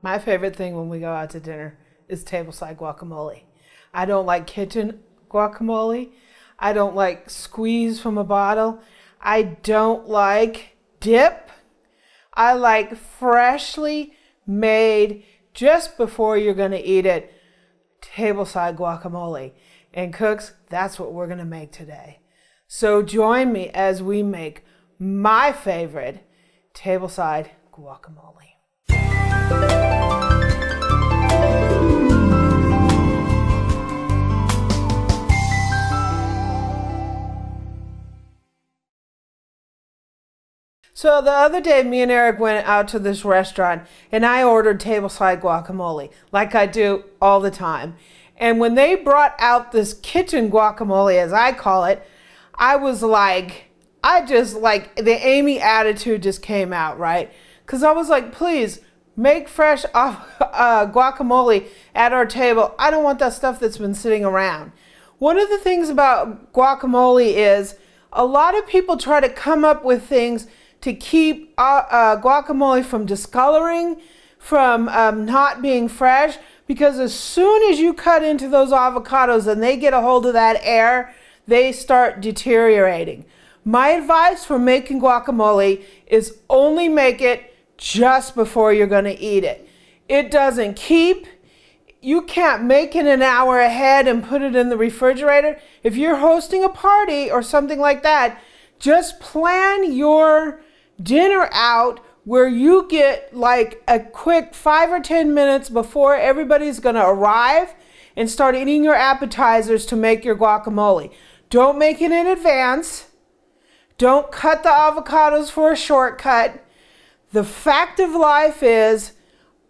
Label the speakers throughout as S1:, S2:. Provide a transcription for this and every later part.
S1: My favorite thing when we go out to dinner is tableside guacamole. I don't like kitchen guacamole. I don't like squeeze from a bottle. I don't like dip. I like freshly made just before you're going to eat it, tableside guacamole. And cooks, that's what we're going to make today. So join me as we make my favorite tableside guacamole. So the other day, me and Eric went out to this restaurant and I ordered tableside guacamole, like I do all the time. And when they brought out this kitchen guacamole, as I call it, I was like, the Amy attitude just came out, right? Because I was like, please, make fresh guacamole at our table. I don't want that stuff that's been sitting around. One of the things about guacamole is a lot of people try to come up with things to keep guacamole from discoloring, from not being fresh, because as soon as you cut into those avocados and they get a hold of that air, they start deteriorating. My advice for making guacamole is only make it just before you're going to eat it. It doesn't keep. You can't make it an hour ahead and put it in the refrigerator. If you're hosting a party or something like that, just plan your dinner out where you get like a quick 5 or 10 minutes before everybody's going to arrive and start eating your appetizers to make your guacamole. Don't make it in advance. Don't cut the avocados for a shortcut. The fact of life is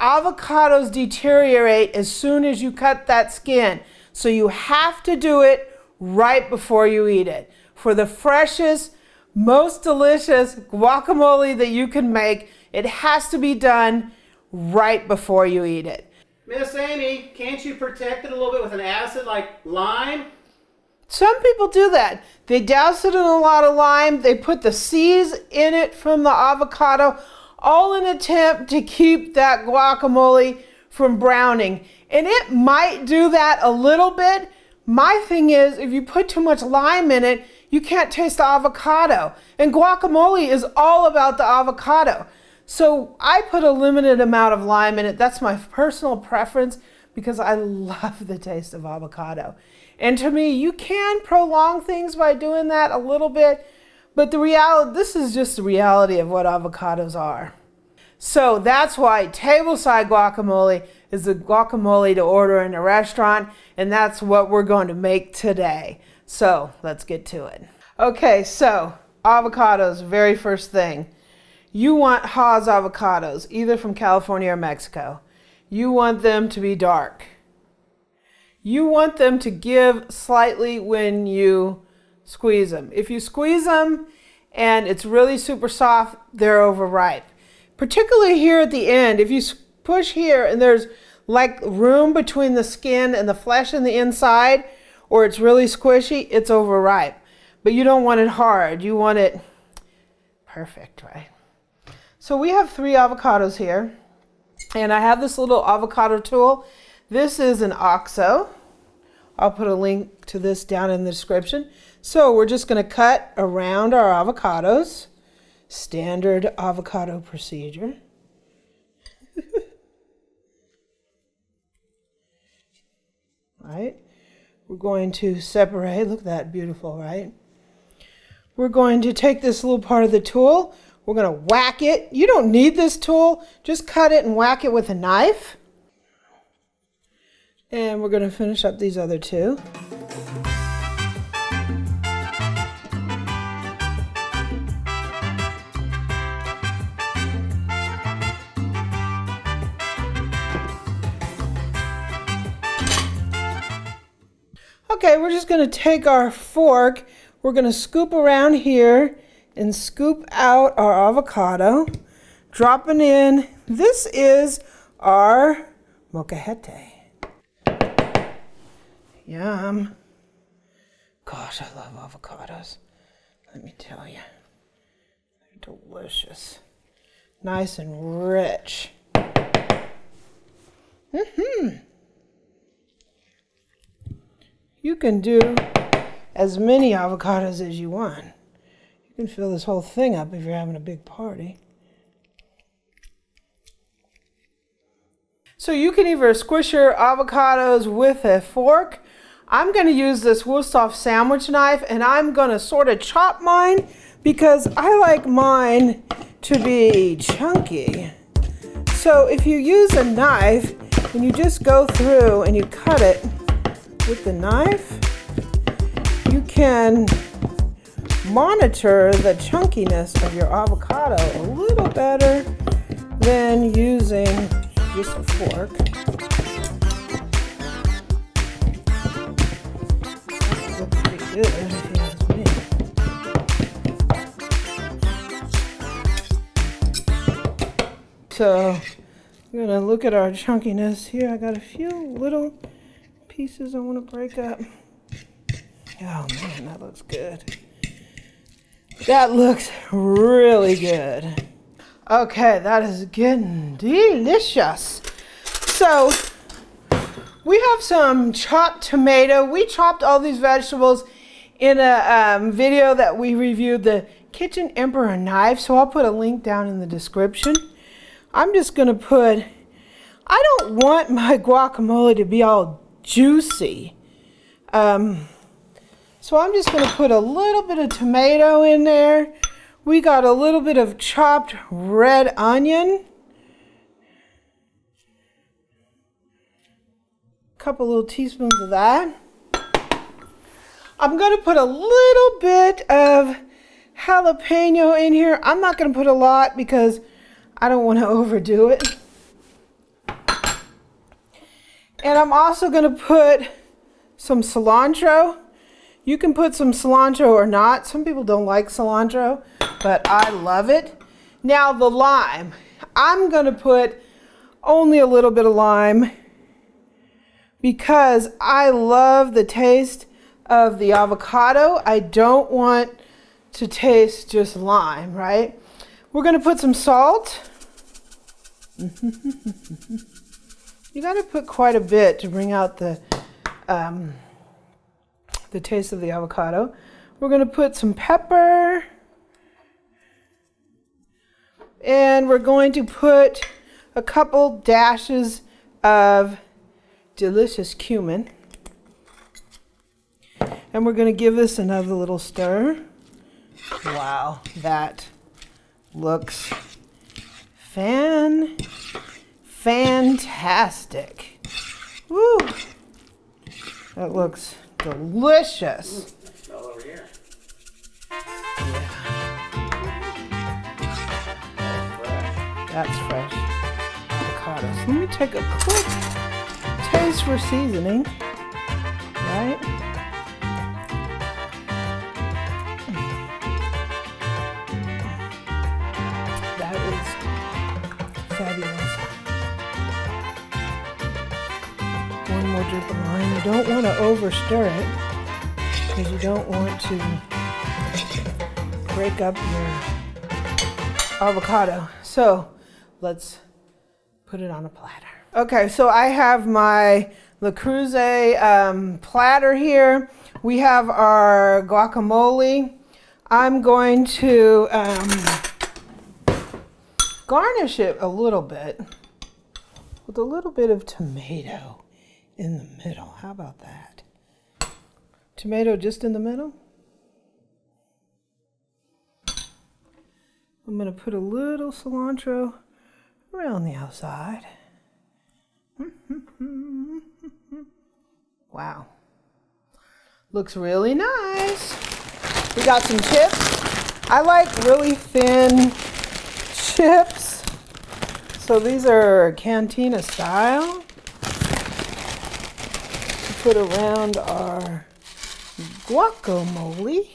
S1: avocados deteriorate as soon as you cut that skin. So you have to do it right before you eat it. For the freshest, most delicious guacamole that you can make, it has to be done right before you eat it.
S2: Miss Amy, can't you protect it a little bit with an acid like lime?
S1: Some people do that. They douse it in a lot of lime. They put the seeds in it from the avocado, all in an attempt to keep that guacamole from browning. And it might do that a little bit. My thing is, if you put too much lime in it, you can't taste the avocado. And guacamole is all about the avocado. So I put a limited amount of lime in it. That's my personal preference because I love the taste of avocado. And to me, you can prolong things by doing that a little bit, but this is just the reality of what avocados are. So that's why tableside guacamole is the guacamole to order in a restaurant, and that's what we're going to make today. So let's get to it. Okay, so avocados, very first thing. You want Haas avocados, either from California or Mexico. You want them to be dark. You want them to give slightly when you squeeze them. If you squeeze them and it's really super soft, they're overripe. Particularly here at the end, if you push here and there's like room between the skin and the flesh and the inside, or it's really squishy, it's overripe. But you don't want it hard. You want it perfect, right? So we have 3 avocados here, and I have this little avocado tool. This is an OXO. I'll put a link to this down in the description. So we're just going to cut around our avocados. Standard avocado procedure. Right? We're going to separate. Look at that, beautiful, right? We're going to take this little part of the tool. We're going to whack it. You don't need this tool. Just cut it and whack it with a knife. And we're going to finish up these other 2. Okay, we're just going to take our fork. We're going to scoop around here and scoop out our avocado, dropping in. This is our molcajete. Yum. Gosh, I love avocados. Let me tell you. They're delicious. Nice and rich. can do as many avocados as you want. You can fill this whole thing up if you're having a big party. So you can either squish your avocados with a fork. I'm going to use this Wusthof sandwich knife, and I'm going to sort of chop mine because I like mine to be chunky. So if you use a knife and you just go through and you cut it with the knife, you can monitor the chunkiness of your avocado a little better than using just a fork. That looks pretty good if you ask me. So I'm gonna look at our chunkiness here. I got a few little pieces I want to break up. Oh man, that looks good. That looks really good. Okay, that is getting delicious. So we have some chopped tomato. We chopped all these vegetables in a video that we reviewed, the Kitchen Emperor knife. So I'll put a link down in the description. I'm just gonna put, I don't want my guacamole to be all juicy. So I'm just going to put a little bit of tomato in there. We got a little bit of chopped red onion. A couple little teaspoons of that. I'm going to put a little bit of jalapeno in here. I'm not going to put a lot because I don't want to overdo it. And I'm also going to put some cilantro. You can put some cilantro or not. Some people don't like cilantro, but I love it. Now the lime. I'm going to put only a little bit of lime because I love the taste of the avocado. I don't want to taste just lime, right? We're going to put some salt. You got to put quite a bit to bring out the taste of the avocado. We're going to put some pepper. And we're going to put a couple dashes of delicious cumin. And we're going to give this another little stir. Wow, that looks fantastic. Woo! That looks delicious.
S2: All over here.
S1: Yeah. That's fresh avocados. Let me take a quick taste for seasoning. Right? That is fabulous. One more drip of lime. You don't want to over stir it because you don't want to break up your avocado. So let's put it on a platter. Okay, so I have my Le Creuset platter here. We have our guacamole. I'm going to garnish it a little bit with a little bit of tomato in the middle. How about that? Tomato just in the middle. I'm going to put a little cilantro around the outside. Wow. Looks really nice. We got some chips. I like really thin chips. So these are cantina style. Put around our guacamole.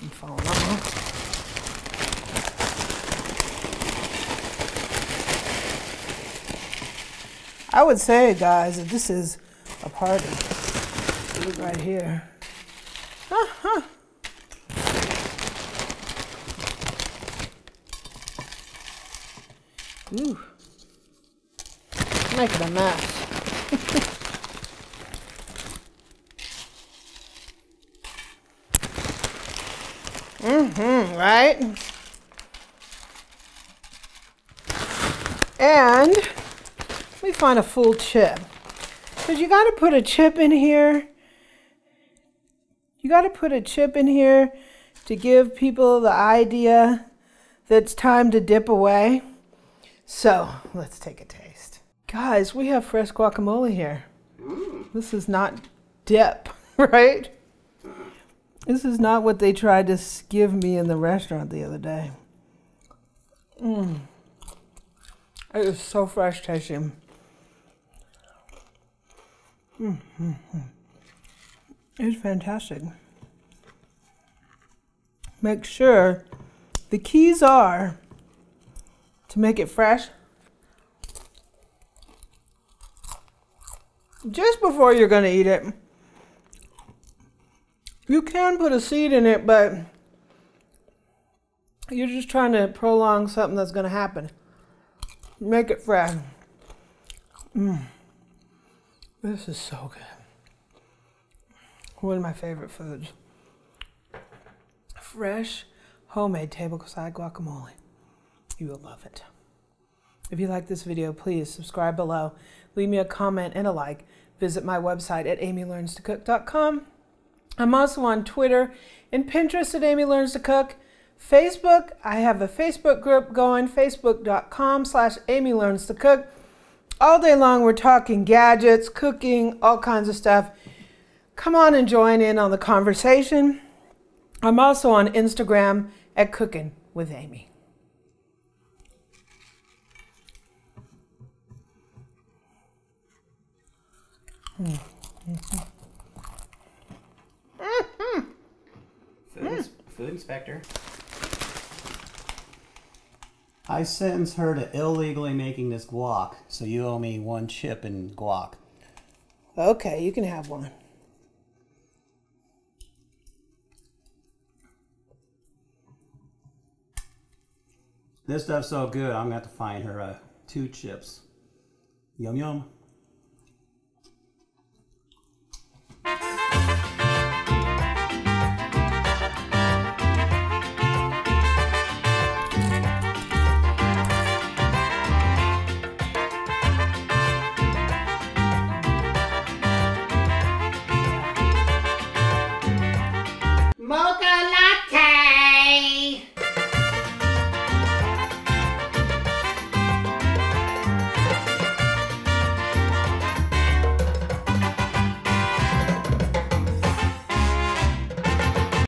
S1: I'm falling off. I would say, guys, that this is a party right here. Ooh. Making a mess. Right? And let me find a full chip. Because you got to put a chip in here. You got to put a chip in here to give people the idea that it's time to dip away. So let's take a taste. Guys, we have fresh guacamole here. This is not dip, right? This is not what they tried to give me in the restaurant the other day. It is so fresh tasting. It's fantastic. Make sure the keys are to make it fresh just before you're going to eat it. You can put a seed in it, but you're just trying to prolong something that's going to happen. Make it fresh. This is so good. One of my favorite foods. Fresh, homemade tableside guacamole. You will love it. If you like this video, please subscribe below. Leave me a comment and a like. Visit my website at amylearnstocook.com. I'm also on Twitter and Pinterest at Amy Learns to Cook. Facebook, I have a Facebook group going, facebook.com/Amy Learns to Cook. All day long we're talking gadgets, cooking, all kinds of stuff. Come on and join in on the conversation. I'm also on Instagram at Cooking with Amy.
S2: Food inspector. I sentence her to illegally making this guac, so you owe me 1 chip in guac.
S1: Okay, you can have one.
S2: This stuff's so good, I'm going to have to find her 2 chips. Yum yum.